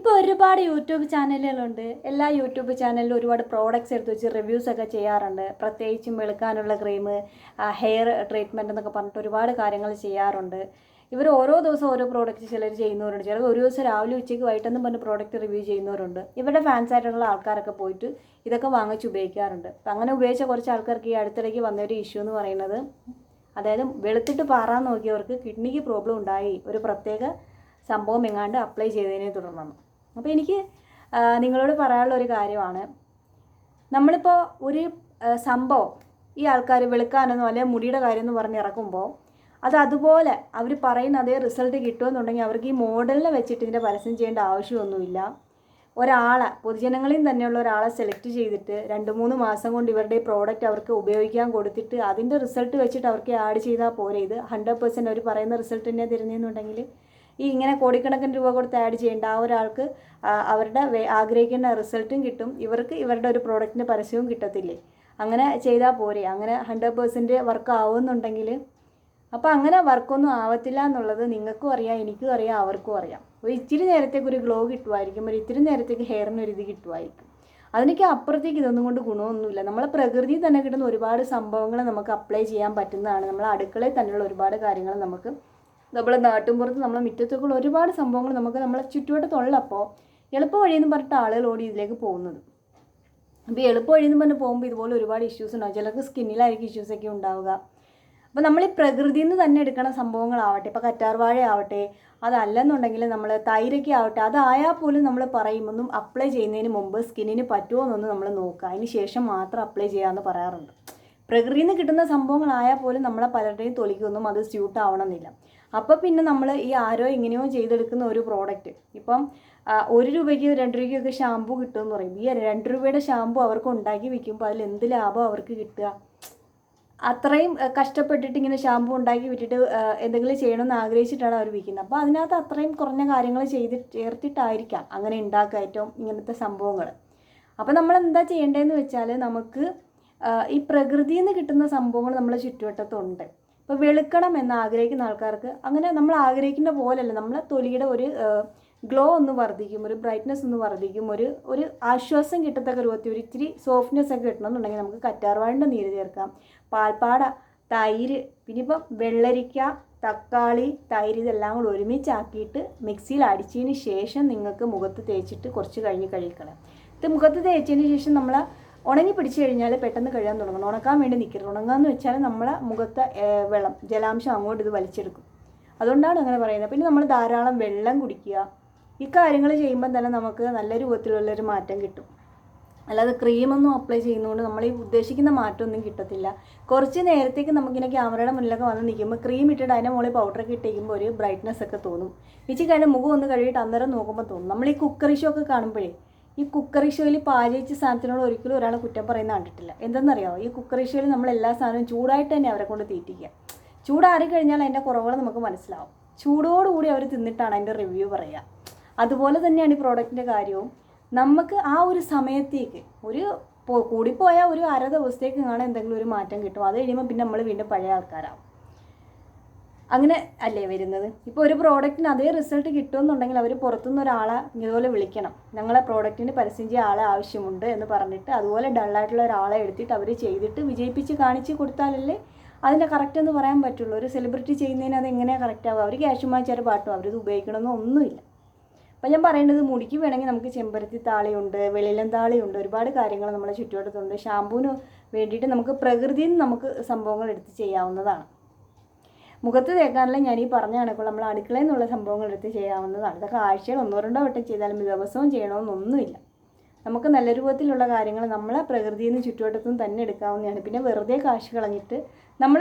ഇപ്പോൾ ഒരുപാട് യൂട്യൂബ് ചാനലുകളുണ്ട്. എല്ലാ യൂട്യൂബ് ചാനലിലും ഒരുപാട് പ്രോഡക്റ്റ്സ് എടുത്ത് വെച്ച് റിവ്യൂസൊക്കെ ചെയ്യാറുണ്ട്. പ്രത്യേകിച്ചും വെളുക്കാനുള്ള ക്രീം, ഹെയർ ട്രീറ്റ്മെൻറ്റ് എന്നൊക്കെ പറഞ്ഞിട്ട് ഒരുപാട് കാര്യങ്ങൾ ചെയ്യാറുണ്ട്. ഇവർ ഓരോ ദിവസം ഓരോ പ്രോഡക്റ്റ് ചിലർ ചെയ്യുന്നവരുണ്ട്. ചിലർ ഒരു ദിവസം രാവിലെ ഉച്ചയ്ക്ക് വൈകിട്ടെന്നും പറഞ്ഞ് പ്രോഡക്റ്റ് റിവ്യൂ ചെയ്യുന്നവരുണ്ട്. ഇവരുടെ ഫാൻസായിട്ടുള്ള ആൾക്കാരൊക്കെ പോയിട്ട് ഇതൊക്കെ വാങ്ങിച്ച് ഉപയോഗിക്കാറുണ്ട്. അപ്പം അങ്ങനെ ഉപയോഗിച്ച കുറച്ച് ആൾക്കാർക്ക് ഈ അടുത്തിടയ്ക്ക് വന്നൊരു ഇഷ്യൂ എന്ന് പറയുന്നത്, അതായത് വെളുത്തിട്ട് പാറാൻ നോക്കിയവർക്ക് കിഡ്നിക്ക് പ്രോബ്ലം ഉണ്ടായി, ഒരു പ്രത്യേക സംഭവം എങ്ങാണ്ട് അപ്ലൈ ചെയ്തതിനെ തുടർന്നാണ്. അപ്പോൾ എനിക്ക് നിങ്ങളോട് പറയാനുള്ള ഒരു കാര്യമാണ്, നമ്മളിപ്പോൾ ഒരു സംഭവം ഈ ആൾക്കാർ വെളുക്കാനെന്നോ അല്ലെങ്കിൽ മുടിയുടെ കാര്യം എന്ന് പറഞ്ഞ് ഇറക്കുമ്പോൾ അത് അതുപോലെ അവർ പറയുന്ന അതേ റിസൾട്ട് കിട്ടുമെന്നുണ്ടെങ്കിൽ അവർക്ക് ഈ മോഡലിനെ വെച്ചിട്ട് ഇതിൻ്റെ പരസ്യം ചെയ്യേണ്ട ആവശ്യമൊന്നുമില്ല. ഒരാളെ, പൊതുജനങ്ങളിൽ തന്നെയുള്ള ഒരാളെ സെലക്ട് ചെയ്തിട്ട് 2-3 മാസം കൊണ്ട് ഇവരുടെ ഈ പ്രോഡക്റ്റ് അവർക്ക് ഉപയോഗിക്കാൻ കൊടുത്തിട്ട് അതിൻ്റെ റിസൾട്ട് വെച്ചിട്ട് അവർക്ക് ആഡ് ചെയ്താൽ പോരെ. ഇത് 100% അവർ പറയുന്ന റിസൾട്ട് തന്നെ തരുന്നതെന്നുണ്ടെങ്കിൽ ഈ ഇങ്ങനെ കോടിക്കണക്കിന് രൂപ കൊടുത്ത് ആഡ് ചെയ്യേണ്ട ആ ഒരാൾക്ക് അവരുടെ ആഗ്രഹിക്കുന്ന റിസൾട്ടും കിട്ടും, ഇവർക്ക് ഇവരുടെ ഒരു പ്രോഡക്റ്റിൻ്റെ പരസ്യവും കിട്ടത്തില്ലേ. അങ്ങനെ ചെയ്താൽ പോരെ. അങ്ങനെ 100% വർക്ക് ആവുമെന്നുണ്ടെങ്കിൽ, അപ്പോൾ അങ്ങനെ വർക്കൊന്നും ആവത്തില്ല എന്നുള്ളത് നിങ്ങൾക്കും അറിയാം, എനിക്കും അറിയാം, അവർക്കും അറിയാം. ഒരു ഇച്ചിരി നേരത്തേക്ക് ഒരു ഗ്ലോ കിട്ടുമായിരിക്കും, ഒരു ഇത്തിരി നേരത്തേക്ക് ഹെയറിനൊരു ഇത് കിട്ടുമായിരിക്കും. അതിനൊക്കെ അപ്പുറത്തേക്ക് ഇതൊന്നും കൊണ്ട് ഗുണമൊന്നുമില്ല. നമ്മളെ പ്രകൃതിയിൽ തന്നെ കിട്ടുന്ന ഒരുപാട് സംഭവങ്ങൾ നമുക്ക് അപ്ലൈ ചെയ്യാൻ പറ്റുന്നതാണ്. നമ്മളെ അടുക്കളയിൽ തന്നെയുള്ള ഒരുപാട് കാര്യങ്ങൾ നമുക്ക്, നമ്മളെ നാട്ടിൻപുറത്ത് നമ്മളെ മുറ്റത്തൊക്കെയുള്ള ഒരുപാട് സംഭവങ്ങൾ നമുക്ക് നമ്മളെ ചുറ്റുവട്ടത്തുള്ളപ്പോൾ എളുപ്പ വഴിയെന്ന് പറഞ്ഞിട്ട് ആളുകൾ ഓടി ഇതിലേക്ക് പോകുന്നത്. അപ്പോൾ എളുപ്പ വഴിയെന്ന് പറഞ്ഞ് പോകുമ്പോൾ ഇതുപോലെ ഒരുപാട് ഇഷ്യൂസ് ഉണ്ടാകും. ചിലർക്ക് സ്കിന്നിലായിരിക്കും ഇഷ്യൂസൊക്കെ ഉണ്ടാവുക. അപ്പോൾ നമ്മൾ ഈ പ്രകൃതിയിൽ നിന്ന് തന്നെ എടുക്കുന്ന സംഭവങ്ങളാവട്ടെ, ഇപ്പോൾ കറ്റാർവാഴ ആവട്ടെ, അതല്ലെന്നുണ്ടെങ്കിൽ നമ്മൾ തൈരൊക്കെ ആവട്ടെ, അതായാൽ പോലും നമ്മൾ പറയും ഒന്നും അപ്ലൈ ചെയ്യുന്നതിന് മുമ്പ് സ്കിന്നിന് പറ്റുമോ എന്നൊന്ന് നമ്മൾ നോക്കുക, അതിന് ശേഷം മാത്രം അപ്ലൈ ചെയ്യാമെന്ന് പറയാറുണ്ട്. പ്രകൃതിയിൽ നിന്ന് കിട്ടുന്ന സംഭവങ്ങളായാൽ പോലും നമ്മളെ പലരുടെയും തൊലിക്കൊന്നും അത് സ്യൂട്ട് ആവണമെന്നില്ല. അപ്പോൾ പിന്നെ നമ്മൾ ഈ ആരോ എങ്ങനെയോ ചെയ്തെടുക്കുന്ന ഒരു പ്രോഡക്റ്റ്, ഇപ്പം 1 രൂപയ്ക്ക് 2 രൂപയ്ക്കൊക്കെ ഷാമ്പു കിട്ടുമെന്ന് പറയും. ഈ 2 രൂപയുടെ ഷാമ്പു അവർക്ക് ഉണ്ടാക്കി വിൽക്കുമ്പോൾ അതിൽ എന്ത് ലാഭം അവർക്ക് കിട്ടുക? അത്രയും കഷ്ടപ്പെട്ടിട്ട് ഇങ്ങനെ ഷാമ്പു ഉണ്ടാക്കി വിട്ടിട്ട് എന്തെങ്കിലും ചെയ്യണമെന്ന് ആഗ്രഹിച്ചിട്ടാണ് അവർ വിൽക്കുന്നത്. അപ്പോൾ അതിനകത്ത് അത്രയും കുറഞ്ഞ കാര്യങ്ങൾ ചേർത്തിട്ടായിരിക്കാം അങ്ങനെ ഉണ്ടാക്കുക ഏറ്റവും ഇങ്ങനത്തെ സംഭവങ്ങൾ. അപ്പോൾ നമ്മൾ എന്താ ചെയ്യേണ്ടതെന്ന് വെച്ചാൽ, നമുക്ക് ഈ പ്രകൃതിയിൽ നിന്ന് കിട്ടുന്ന സംഭവങ്ങൾ നമ്മളെ ചുറ്റുവട്ടത്തുണ്ട്. ഇപ്പോൾ വെളുക്കണം എന്ന് ആഗ്രഹിക്കുന്ന ആൾക്കാർക്ക് അങ്ങനെ നമ്മൾ ആഗ്രഹിക്കുന്ന പോലെയല്ല, നമ്മളെ തൊലിയുടെ ഒരു ഗ്ലോ ഒന്ന് വർദ്ധിക്കും, ഒരു ബ്രൈറ്റ്നസ് ഒന്ന് വർദ്ധിക്കും, ഒരു ആശ്വാസം കിട്ടത്തക്ക രൂപത്തിൽ ഒരു ഇത്തിരി സോഫ്റ്റ്നെസ് ഒക്കെ കിട്ടണമെന്നുണ്ടെങ്കിൽ നമുക്ക് കറ്റാർവാഴൻ്റെ നീര് ചേർക്കാം, പാൽപ്പാട, തൈര്, പിന്നെ ഇപ്പം വെള്ളരിക്ക, തക്കാളി, തൈര്, ഇതെല്ലാം കൂടി ഒരുമിച്ചാക്കിയിട്ട് മിക്സിയിൽ അടിച്ചതിന് ശേഷം നിങ്ങൾക്ക് മുഖത്ത് തേച്ചിട്ട് കുറച്ച് കഴിഞ്ഞ് കഴുകിക്കളയാം. ഇത് മുഖത്ത് തേച്ചതിന് ശേഷം നമ്മൾ ഉണങ്ങി പിടിച്ചു കഴിഞ്ഞാൽ പെട്ടെന്ന് കഴുകാൻ തുടങ്ങണം. ഉണക്കാൻ വേണ്ടി നിൽക്കരുത്. ഉണങ്ങാന്ന് വെച്ചാൽ നമ്മളെ മുഖത്തെ വെള്ളം, ജലാംശം അങ്ങോട്ട് ഇത് വലിച്ചെടുക്കും. അതുകൊണ്ടാണ് അങ്ങനെ പറയുന്നത്. പിന്നെ നമ്മൾ ധാരാളം വെള്ളം കുടിക്കുക. ഈ കാര്യങ്ങൾ ചെയ്യുമ്പോൾ തന്നെ നമുക്ക് നല്ല രൂപത്തിലുള്ളൊരു മാറ്റം കിട്ടും. അല്ലാതെ ക്രീമൊന്നും അപ്ലൈ ചെയ്യുന്നതുകൊണ്ട് നമ്മൾ ഈ ഉദ്ദേശിക്കുന്ന മാറ്റമൊന്നും കിട്ടത്തില്ല. കുറച്ച് നേരത്തേക്ക് നമുക്കിങ്ങനെ ക്യാമറയുടെ മുന്നിലൊക്കെ വന്ന് നിൽക്കുമ്പോൾ ക്രീം ഇട്ടിട്ട് അതിൻ്റെ മുകളിൽ പൗഡറൊക്കെ ഇട്ടിരിക്കുമ്പോൾ ഒരു ബ്രൈറ്റ്നസ് ഒക്കെ തോന്നും. ഇച്ചിരി കഴിഞ്ഞ് മുഖം ഒന്ന് കഴുകിയിട്ട് അന്നേരം നോക്കുമ്പോൾ തോന്നും. നമ്മൾ ഈ കുക്കറി ഷോ ഒക്കെ കാണുമ്പോഴേ, ഈ കുക്കറി ഷോയിൽ പാചകിച്ച സാധനത്തിനോട് ഒരിക്കലും ഒരാൾ കുറ്റം പറയുന്ന കണ്ടിട്ടില്ല. എന്തെന്നറിയാമോ? ഈ കുക്കറി ഷോയിൽ നമ്മൾ എല്ലാ സാധനവും ചൂടായിട്ട് തന്നെ അവരെ കൊണ്ട് തീറ്റിക്കുക. ചൂടാറി കഴിഞ്ഞാൽ അതിൻ്റെ കുറവുകൾ നമുക്ക് മനസ്സിലാവും. ചൂടോടുകൂടി അവർ തിന്നിട്ടാണ് അതിൻ്റെ റിവ്യൂ പറയുക. അതുപോലെ തന്നെയാണ് ഈ പ്രോഡക്റ്റിൻ്റെ കാര്യവും. നമുക്ക് ആ ഒരു സമയത്തേക്ക് കൂടിപ്പോയാൽ ഒരു 1/2 ദിവസത്തേക്ക് കാണാൻ എന്തെങ്കിലും ഒരു മാറ്റം കിട്ടും. അത് കഴിയുമ്പോൾ പിന്നെ നമ്മൾ വീണ്ടും പഴയ ആൾക്കാരാവും. അങ്ങനെ അല്ലേ വരുന്നത്. ഇപ്പോൾ ഒരു പ്രോഡക്റ്റിന് അതേ റിസൾട്ട് കിട്ടുമെന്നുണ്ടെങ്കിൽ അവർ പുറത്തുനിന്ന് ഒരാളെ ഇതുപോലെ വിളിക്കണം, ഞങ്ങളെ പ്രോഡക്റ്റിന് പരസ്യം ചെയ്യാൻ ആളെ ആവശ്യമുണ്ട് എന്ന് പറഞ്ഞിട്ട് അതുപോലെ ഡള്ളായിട്ടുള്ള ഒരാളെ എടുത്തിട്ട് അവർ ചെയ്തിട്ട് വിജയിപ്പിച്ച് കാണിച്ച് കൊടുത്താലല്ലേ അതിൻ്റെ കറക്റ്റ് എന്ന് പറയാൻ പറ്റുള്ളൂ. ഒരു സെലിബ്രിറ്റി ചെയ്യുന്നതിന് അത് എങ്ങനെയാണ് കറക്റ്റ് ആവുക? അവർ ക്യാഷ് വാങ്ങിച്ചാൽ പാട്ടും അവരിത് ഉപയോഗിക്കണമെന്നോ ഒന്നുമില്ല. അപ്പം ഞാൻ പറയുന്നത്, മുടിക്ക് വേണമെങ്കിൽ നമുക്ക് ചെമ്പരത്തി താളിയുണ്ട്, വെളിയിലം താളിയുണ്ട്, ഒരുപാട് കാര്യങ്ങൾ നമ്മളെ ചുറ്റുവട്ടത്തുണ്ട്. ഷാമ്പൂവിന് വേണ്ടിയിട്ട് നമുക്ക് പ്രകൃതിയിൽ നിന്ന് നമുക്ക് സംഭവങ്ങൾ എടുത്ത് ചെയ്യാവുന്നതാണ്. മുഖത്ത് തേക്കാനുള്ള ഞാൻ ഈ പറഞ്ഞ കണക്കുള്ള നമ്മൾ അടുക്കളയിൽ നിന്നുള്ള സംഭവങ്ങൾ എടുത്ത് ചെയ്യാവുന്നതാണ്. ഇതൊക്കെ ആഴ്ചയിൽ 1-2 വട്ടം ചെയ്താലും ദിവസവും ചെയ്യണമെന്നൊന്നുമില്ല. നമുക്ക് നല്ല രൂപത്തിലുള്ള കാര്യങ്ങൾ നമ്മളെ പ്രകൃതിയിൽ നിന്ന് ചുറ്റുവട്ടത്തും തന്നെ എടുക്കാവുന്നതാണ്. പിന്നെ വെറുതെ കാശ് കളഞ്ഞിട്ട് നമ്മൾ